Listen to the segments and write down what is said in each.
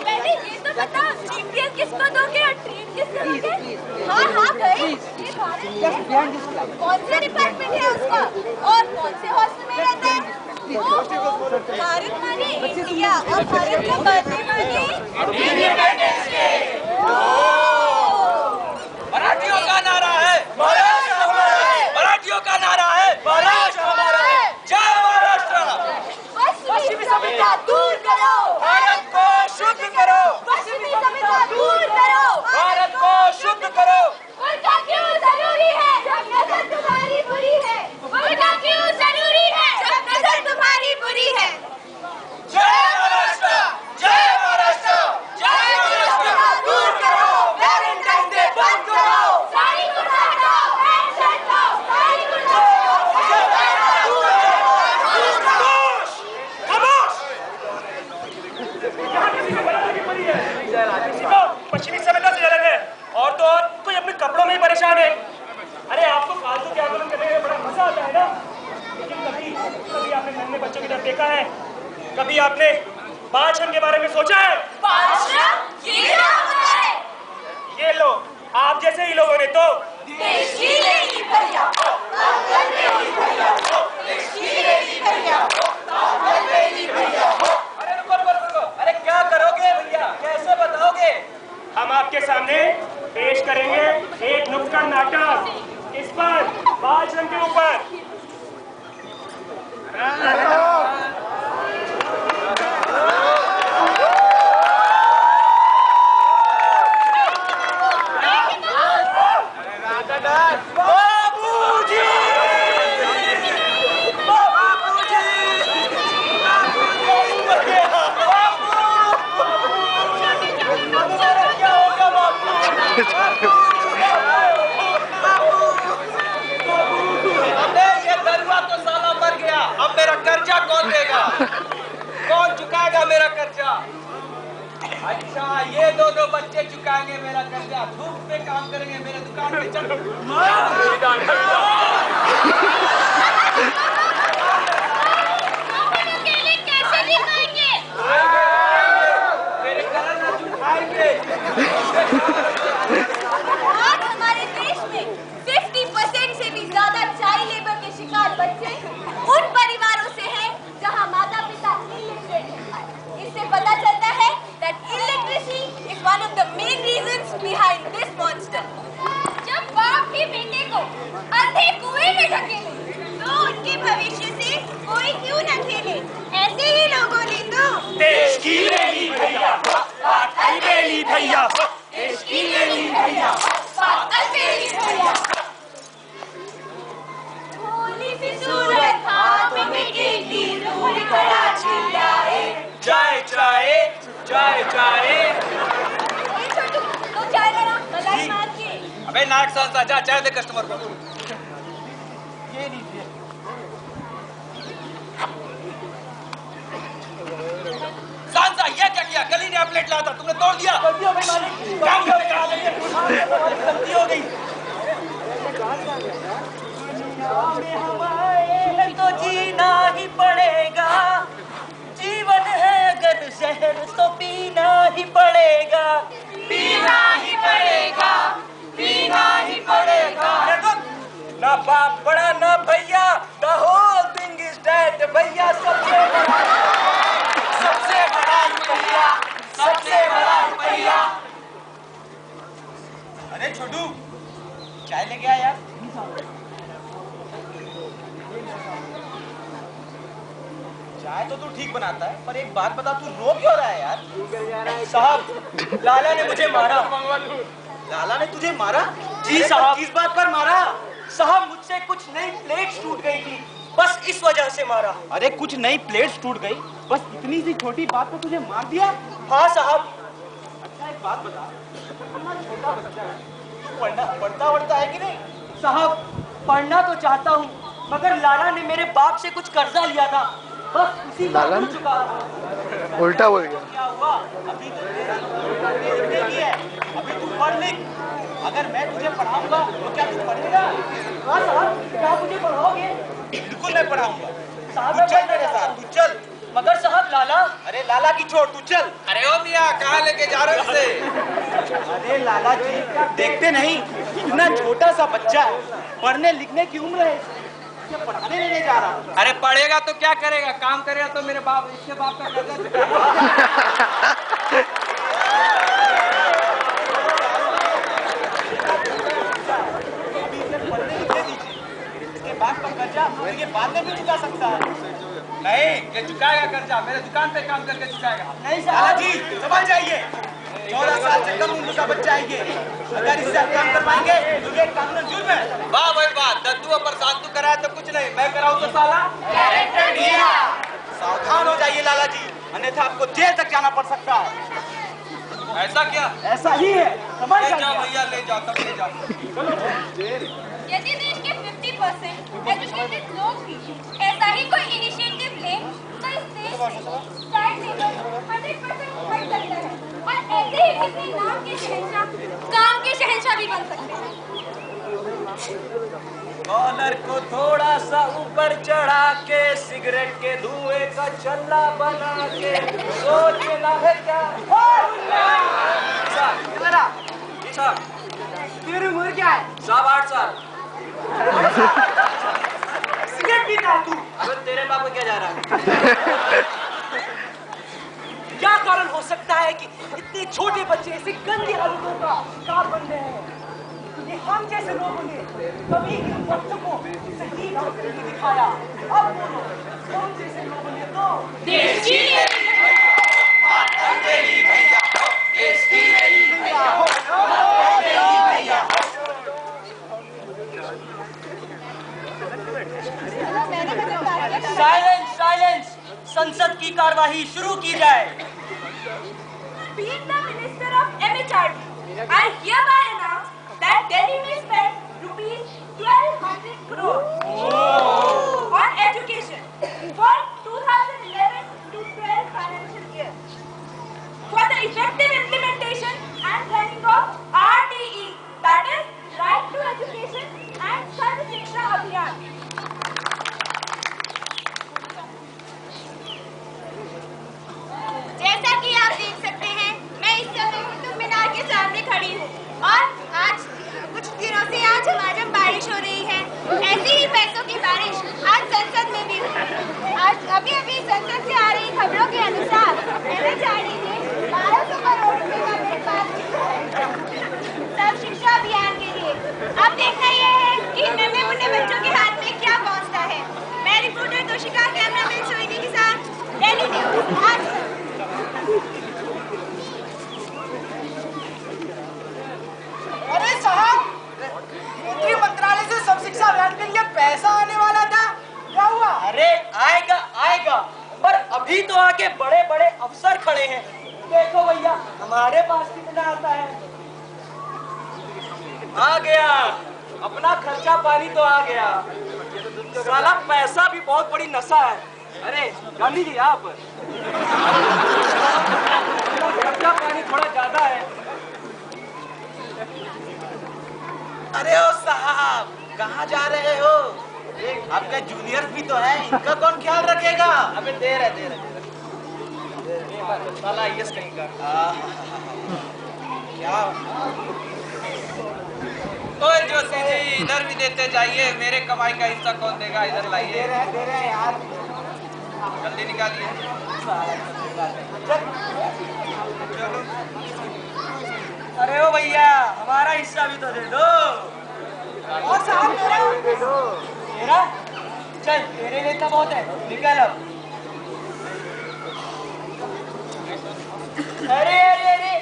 पहले ये तो बता, जीपीएस किसको दोगे और ट्रेन किसको दोगे? हाँ हाँ गए। कौन से डिपार्टमेंट है उसका और कौन से हॉस्टल में रहता है? भारत माने इंडिया और भारत का बर्थडे माने इंडिपेंडेंस डे। मराठियों का नारा है महाराष्ट्र हमारा है, मराठियों का नारा है महाराष्ट्र हमारा है। जय महाराष्ट्र। पश्चिमी सभ्यता दूर करो, भारत को शुद्ध करो, पश्चिमी सभ्यता दूर करो, भारत को शुद्ध करो। बुर्का क्यों जरूरी है जब नजर तुम्हारी बुरी है? बुर्का क्यों जरूरी है जब नजर तुम्हारी बुरी है? जय महाराष्ट्र, जय महाराष्ट्र, जय महाराष्ट्र। दूर करो, वैलेंटाइन डे बंद करो, साड़ी कुर्ता हटाओ, पैंट शर्ट लाओ, साड़ी कुर्ता हटाओ, पैंट शर्ट दूर करो। पश्चिमी सभ्यता से अलग है और तो और कोई अपने कपड़ों में ही परेशान है। अरे आपको फालतू के आंदोलन करने में बड़ा मजा आता है ना, लेकिन कभी आपने नन्हे बच्चों की तरफ देखा है? कभी आपने बालश्रम के बारे में सोचा है? बादशाह, ये क्या होता है? ये लो, आप जैसे ही लोगों ने तो देश की लेगी भैया, ताकत लेगी भैया, देश की लेगी भैया, ताकत लेगी भैया। अरे रुको रुको रुको, अरे क्या करोगे भैया, कैसे बताओगे? हम आपके सामने पेश करेंगे एक नुक्कड़ नाटक, इस पर बालश्रम के ऊपर। अबे ये दरुआ तो साला मर गया, अब मेरा कर्जा कौन देगा? कौन चुकाएगा मेरा कर्जा? अच्छा ये दो बच्चे चुकाएंगे मेरा कर्जा, धूप पे काम करेंगे, मेरे दुकान पे चल। अकेले कैसे दिखाएंगे? मेरे कर्ज न चुकाएंगे। आज हमारे देश में 50% से भी ज्यादा चाइल्ड लेबर के शिकार बच्चे उन परिवारों से हैं जहां माता पिता इलिटरेट हैं। इससे पता चलता है that illiteracy is one of the main reasons behind this monster. जब बाप भी बेटे को अंधे कुएं में ढकेले तो उनके भविष्य से कोई क्यों न खेले? ऐसे ही लोगों ने तो देश की लेगी भैया, ताकत लेगी भैया, देश की लेगी भैया, ताकत लेगी भैया। भोली सी सूरत हाथ में केतली रूल खड़ा चिल्लाए। चाय चाय चाय चाय। ये छोटू, तो चाय लेना, मलाई मार के। अबे नाक साल जा चाय दे कस्टमर को। ये लीजिए। सांसा ये क्या किया? गली ने प्लेट लाया था, तुमने तोड़ दिया। गलती हो गई मालिक, काम करने का गलती हो गई। तो जीना ही पड़ेगा, जीवन है अगर जहर तो पीना ही पड़ेगा, पीना ही पड़ेगा, पीना ही पड़ेगा। ना बाप बड़ा ना भैया, the whole thing is dead। भैया सबसे बड़ा रुपया, सबसे बड़ा रुपया। अरे छोटू चाय लेके आ यार। चाय तो तू ठीक बनाता है, पर एक बात बता, तू रो क्यों रहा है यार? साहब लाला ने मुझे मारा। लाला ने तुझे मारा? जी साहब। किस बात पर मारा? साहब मुझसे कुछ नई प्लेट्स टूट गई थी, बस इस वजह से मारा। अरे कुछ नई प्लेट्स टूट गई, बस इतनी सी छोटी बात पे तुझे मार दिया? हाँ साहब। अच्छा एक बात बता, इतना छोटा बच्चा है, पढ़ता है कि नहीं? साहब पढ़ना तो चाहता हूँ, मगर लाला ने मेरे बाप से कुछ कर्जा लिया था, बस उसी का भूल चुका। उल्टा बोल गया। क्या हुआ? अभी तो तेरी है, अभी तू पढ़ लिख। अगर मैं तुझे पढ़ाऊंगा तो क्या तू पढ़ेगा? हाँ साहब, क्या आप मुझे पढ़ाओगे? बिल्कुल मैं पढ़ाऊंगा। साहब तू चल मेरे साथ, तू चल। लाला की छोड़, तू चल। अरे ओ मियाँ, कहाँ लेके जा रहे हो इसे? अरे लाला जी, देखते नहीं इतना छोटा सा बच्चा है, पढ़ने लिखने की उम्र है, इसे पढ़ाने नहीं जा रहा। अरे पढ़ेगा तो क्या करेगा? काम करेगा तो मेरे बाप, इसके बाप का कर्जा चुकाएगा। बाप का कर्जा ये बाद में भी चुका सकता है। नहीं, ये चुकाएगा कर्जा, मेरे दुकान पे काम करके चुकाएगा। नहीं साहब जी, समझ जाइए, 14 साल से कम उम्र का बच्चा है ये, अगर इससे आप काम करवाएंगे तो ये कानून जुर्म है। वाह भाई वाह, दद्दू और प्रसाद कराया तो कुछ नहीं, मैं कराऊं तो साला। सावधान हो जाइए लाला जी, अन्यथा आपको जेल तक जाना पड़ सकता है। ऐसा क्या? ऐसा ही है, समझ ले जाओ जाइए। भैया, ले जाओ, सब ले जाओ। यदि देश के 50% एजुकेटेड लोग भी ऐसा ही कोई इनिशिएटिव लें तो इस देश में चाइल्ड लेबर 100% घट सकता है और ऐसे ही किसी नाम के शहंशाह काम के शहंशाह भी बन सकते हैं। कॉलर को थोड़ा सा ऊपर चढ़ा के, सिगरेट के धुएं का चल्ला बना के, सोचना है क्या? तेरी उम्र क्या है? 8 साल। सिगरेट पीता है तू? अबे तेरे बाप को क्या जा रहा है? क्या कारण हो सकता है कि इतने छोटे बच्चे ऐसे गंदी आदतों का शिकार बन रहे हैं? ये हम जैसे लोगों ने कभी इन बच्चों को सही रास्ते नहीं दिखाया। अब बोलो, हम जैसे लोगों ने तो देश की साइलेंस, साइलेंस, संसद की कार्यवाही शुरू की जाए। Being the Minister of MHRD, I hereby announce that Delhi will spend rupees 1200 crore on education for 2011 to 12 financial year for the effective implementation and training of RTE, that is Right to Education and Sarv Shiksha Abhiyan. जैसा कि आप देख सकते हैं, मैं इस समय कुतुब मीनार के सामने खड़ी हूँ और आज कुछ दिनों से आज झमाझम बारिश हो रही है। ऐसी ही पैसों की बारिश आज संसद में भी हुई। आज अभी संसद से आ रही खबरों के अनुसार MHRD ने 1200 करोड़ रुपए का बिल पास किया है सर्व शिक्षा अभियान के लिए। अब देखना यह है कि नन्हे मुन्ने बच्चों के हाथ में क्या पहुँचता है। मैं रिपोर्टर तोशिका, कैमरामैन सोहिनी के साथ दिल्ली न्यूज आज। अरे साहब, केंद्रीय मंत्रालय से सब शिक्षा अभियान के लिए पैसा आने वाला था, क्या हुआ? अरे आएगा आएगा, पर अभी तो आगे बड़े बड़े अफसर खड़े हैं। देखो भैया, हमारे पास कितना आता है। आ गया, अपना खर्चा पानी तो आ गया। साला पैसा भी बहुत बड़ी नशा है। अरे गांधी जी, आप खर्चा पानी थोड़ा ज्यादा है। अरे ओ साहब, कहाँ जा रहे हो? आपके जूनियर्स भी तो है, इनका कौन ख्याल रखेगा? अबे दे रहे साला यस कहीं का क्या? ओए जोशी जी, इधर भी देते जाइए, मेरे कमाई का हिस्सा कौन देगा? इधर लाइए, दे रहे यार। जल्दी निकालिए। चलो। अरे ओ भैया, हमारा हिस्सा भी तो दे दो। और साहब तेरा चल, तेरे लिए तो बहुत है, निकल अब। अरे अरे अरे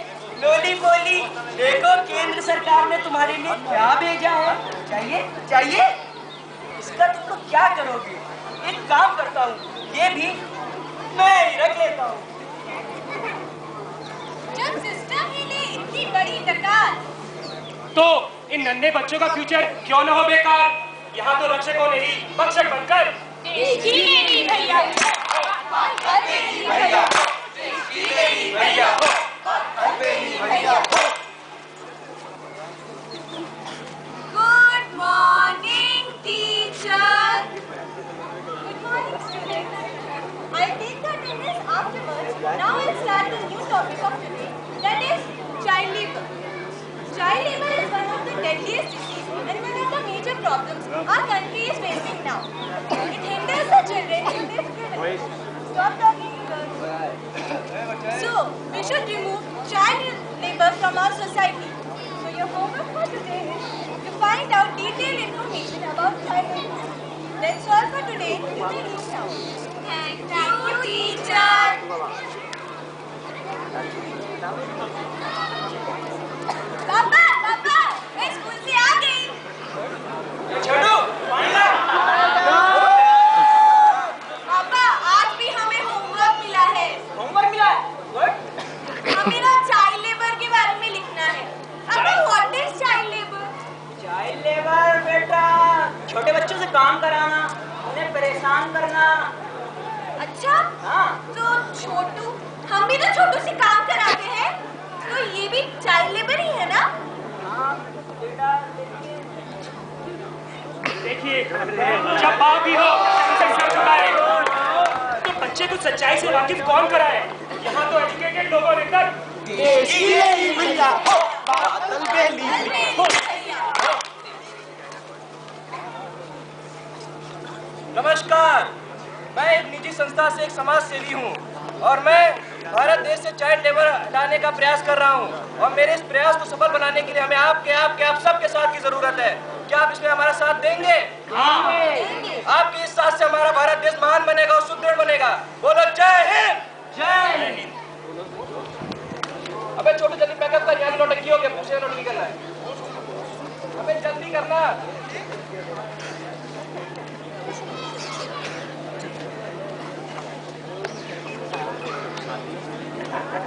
लोली पोली, देखो केंद्र सरकार ने तुम्हारे लिए क्या भेजा है। चाहिए चाहिए, इसका तुम लोग क्या करोगे? एक काम करता हूँ, ये भी मैं ही रख लेता हूँ। जब सिस्टम ही ले इतनी बड़ी नकार, तो इन नन्हे बच्चों का फ्यूचर क्यों न हो बेकार? यहाँ तो रक्षकों ने ही भक्षक बनकर देश की लेनी भैया, भैया, भैया, भैया। Good morning teacher. Good morning students. I take the attendance afterwards Now we'll start the new topic of today, that is child labor. Child labor is one of the deadliest diseases and one of the major problems our country is facing now. It hinders the children in their freedom. Stop talking, girls. So, we should remove child labor from our society. So, your homework for today is to find out detailed information about child labor. That's all for today. You may leave now. Thank you, teacher. पापा, पापा, मैं school से आ गई। छोटू, पापा, आज भी हमें homework मिला है। होमवर्क मिला है? हमें ना चाइल्ड लेबर के बारे में लिखना है। पापा, what is child labour? Child labour बेटा छोटे बच्चों से काम कराना, उन्हें परेशान करना। अच्छा, हाँ। तो छोटू, हम भी तो छोटू से काम कराते हैं, तो ये भी चाइल्ड लेबर ही है ना? हाँ बेटा देखिए, जब बाप भी हो शिक्षा चुकाए तो बच्चे को सच्चाई से वाकिफ कौन कराए? यहाँ तो एजुकेटेड लोगों ने कर नमस्कार, मैं एक निजी संस्था से एक समाज सेवी हूँ और मैं भारत देश से चाइल्ड लेबर हटाने का प्रयास कर रहा हूँ और मेरे इस प्रयास को सफल बनाने के लिए हमें आपके सबके साथ की जरूरत है। क्या आप इसमें हमारा साथ देंगे? आपके इस साथ से हमारा भारत देश महान बनेगा और सुदृढ़ बनेगा। बोलो जय हिंद। जय हिंद। अबे छोटे जल्दी पैकअप कर, यहाँ नौटंकी हो गया, पूछे नौटंकी करना है, हमें जल्दी करना।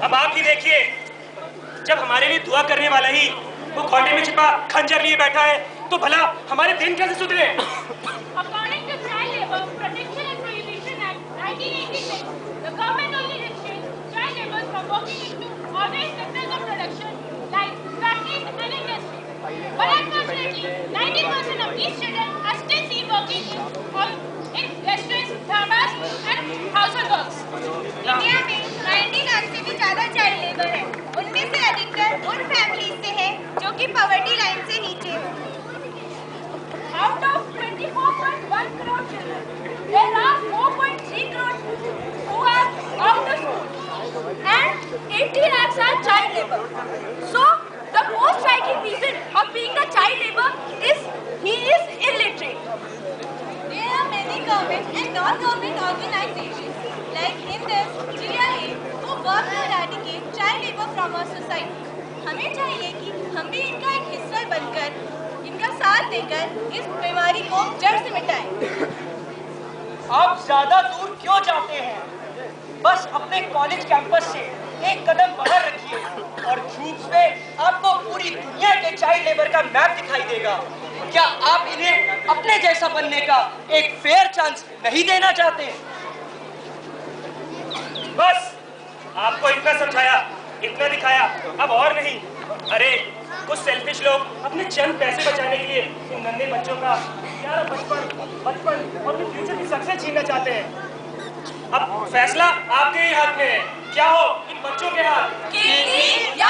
अब आप ही देखिए, जब हमारे लिए दुआ करने वाला ही वो खोटे में छिपा खंजर लिए बैठा है, तो भला हमारे दिन कैसे सुधरे? According to Child Labour Protection and Prohibition Act 1986, the government only restricts child labour from working into organized sectors of production like factories and industries. But unfortunately, 90% of these children are still seen working in restaurants, dhabas and household works. India में 90 लाख से भी ज्यादा child labour है। उनमें से अधिकतर उन families से है जो कि पॉवर्टी लाइन से नीचे है। Out of 24.1 crore children, there are 4.3 crore who are out of school, and 80 lakhs are child labor. So, the most striking reason of being a child labor is he is illiterate. There are many government and non-government organizations like Hindus, GIA who work to eradicate child labor from our society. हमें चाहिए कि हम भी इनका एक हिस्सा बनकर, इनका साथ देकर इस बीमारी को जड़ से मिटाएं। आप ज्यादा दूर क्यों जाते हैं? बस अपने कॉलेज कैंपस से एक कदम बाहर रखिए और धूप से आपको पूरी दुनिया के चाइल्ड लेबर का मैप दिखाई देगा। क्या आप इन्हें अपने जैसा बनने का एक फेयर चांस नहीं देना चाहते? बस आपको इतना समझाया, इतना दिखाया, अब और नहीं। अरे कुछ सेल्फिश लोग अपने चंद पैसे बचाने के लिए इन नन्हे बच्चों का प्यारा बचपन और उनके फ्यूचर की सक्सेस छीनना चाहते हैं। अब फैसला आपके ही हाथ में है। क्या हो इन बच्चों के हाथ? या